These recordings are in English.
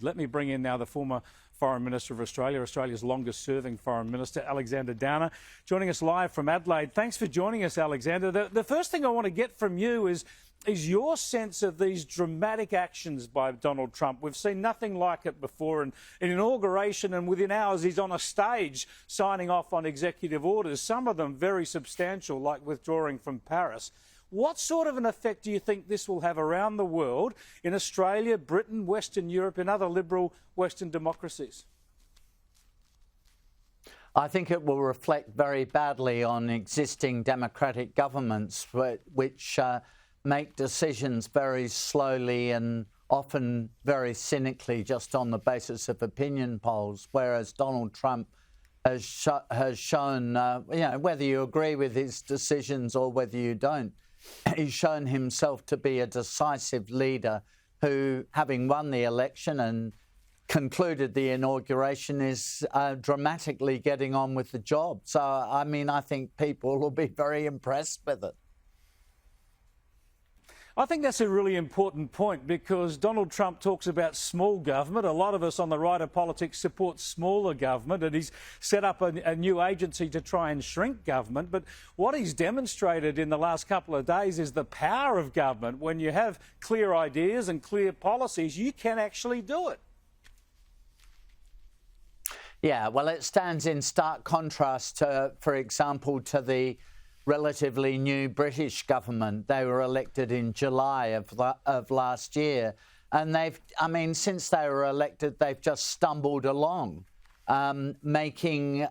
Let me bring in now the former Foreign Minister of Australia, Australia's longest-serving Foreign Minister, Alexander Downer, joining us live from Adelaide. Thanks for joining us, Alexander. The first thing I want to get from you is your sense of these dramatic actions by Donald Trump. We've seen nothing like it before. In inauguration, and within hours, he's on a stage signing off on executive orders, some of them very substantial, like withdrawing from Paris. What sort of an effect do you think this will have around the world, in Australia, Britain, Western Europe, and other liberal Western democracies? I think it will reflect very badly on existing democratic governments, which make decisions very slowly and often very cynically, just on the basis of opinion polls, whereas Donald Trump has shown, whether you agree with his decisions or whether you don't, he's shown himself to be a decisive leader who, having won the election and concluded the inauguration, is dramatically getting on with the job. So, I mean, I think people will be very impressed with it. I think that's a really important point, because Donald Trump talks about small government. A lot of us on the right of politics support smaller government, and he's set up a new agency to try and shrink government. But what he's demonstrated in the last couple of days is the power of government. When you have clear ideas and clear policies, you can actually do it. Yeah, well, it stands in stark contrast to, for example, to the relatively new British government. They were elected in July of last year. And since they were elected, they've just stumbled along, making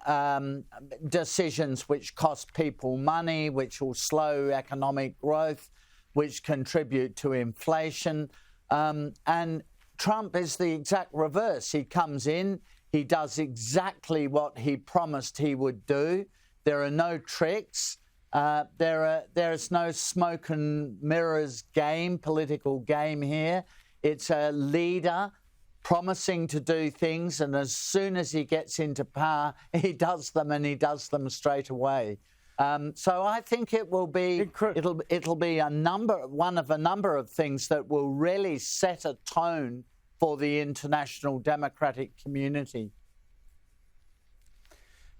decisions which cost people money, which will slow economic growth, which contribute to inflation. And Trump is the exact reverse. He comes in, he does exactly what he promised he would do. There are no tricks. There's no smoke and mirrors political game here. It's a leader promising to do things, and as soon as he gets into power, he does them, and he does them straight away. So I think it will be it'll be one of a number of things that will really set a tone for the international democratic community.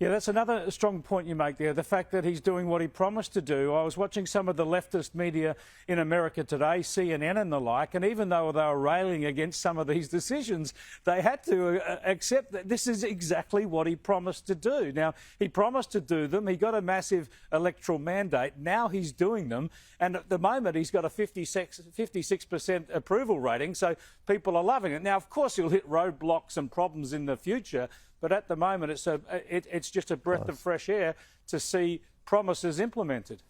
Yeah, that's another strong point you make there, the fact that he's doing what he promised to do. I was watching some of the leftist media in America today, CNN and the like, and even though they were railing against some of these decisions, they had to accept that this is exactly what he promised to do. Now, he promised to do them. He got a massive electoral mandate. Now he's doing them. And at the moment, he's got a 56% approval rating, so people are loving it. Now, of course, he'll hit roadblocks and problems in the future, but at the moment, it's just a breath of fresh air to see promises implemented.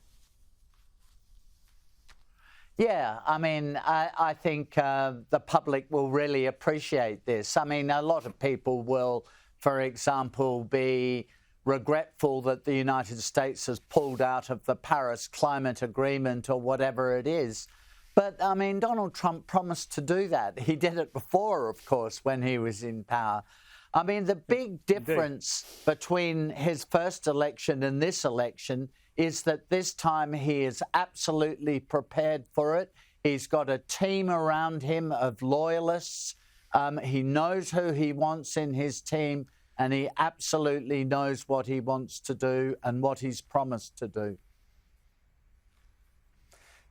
Yeah, I mean, I think the public will really appreciate this. I mean, a lot of people will, for example, be regretful that the United States has pulled out of the Paris Climate Agreement or whatever it is. But, I mean, Donald Trump promised to do that. He did it before, of course, when he was in power. I mean, the big difference between his first election and this election is that this time he is absolutely prepared for it. He's got a team around him of loyalists. He knows who he wants in his team, and he absolutely knows what he wants to do and what he's promised to do.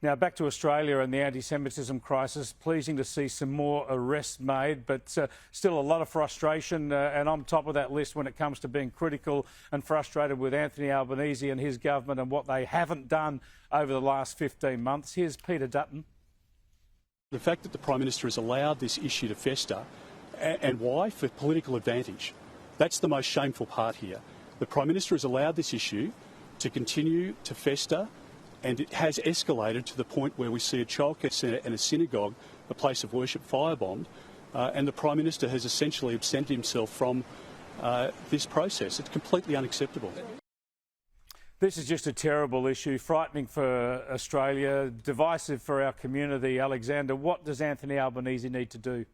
Now, back to Australia and the anti-Semitism crisis. Pleasing to see some more arrests made, but still a lot of frustration. And on top of that list when it comes to being critical and frustrated with Anthony Albanese and his government and what they haven't done over the last 15 months. Here's Peter Dutton. The fact that the Prime Minister has allowed this issue to fester, and why? For political advantage. That's the most shameful part here. The Prime Minister has allowed this issue to continue to fester, and it has escalated to the point where we see a childcare centre and a synagogue, a place of worship, firebombed, and the Prime Minister has essentially absented himself from this process. It's completely unacceptable. This is just a terrible issue, frightening for Australia, divisive for our community. Alexander, what does Anthony Albanese need to do?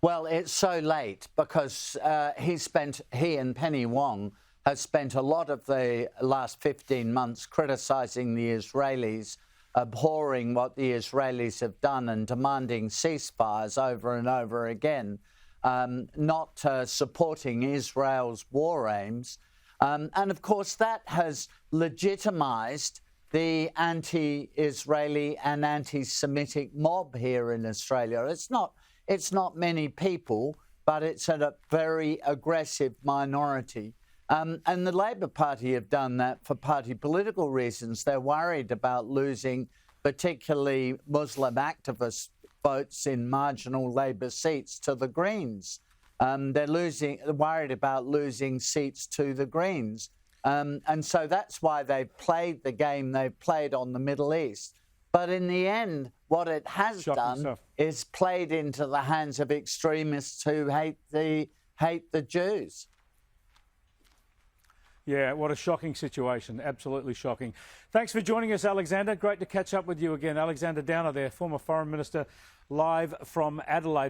Well, it's so late because he and Penny Wong has spent a lot of the last 15 months criticising the Israelis abhorring what the Israelis have done and demanding ceasefires over and over again, not supporting Israel's war aims. And of course, that has legitimised the anti-Israeli and anti-Semitic mob here in Australia. It's not many people, but it's a very aggressive minority. And the Labor Party have done that for party political reasons. They're worried about losing particularly Muslim activist votes in marginal Labor seats to the Greens. They're worried about losing seats to the Greens. And so that's why they've played the game they've played on the Middle East. But in the end, what it has done is played into the hands of extremists who hate the Jews. Yeah, what a shocking situation. Absolutely shocking. Thanks for joining us, Alexander. Great to catch up with you again. Alexander Downer there, former Foreign Minister, live from Adelaide.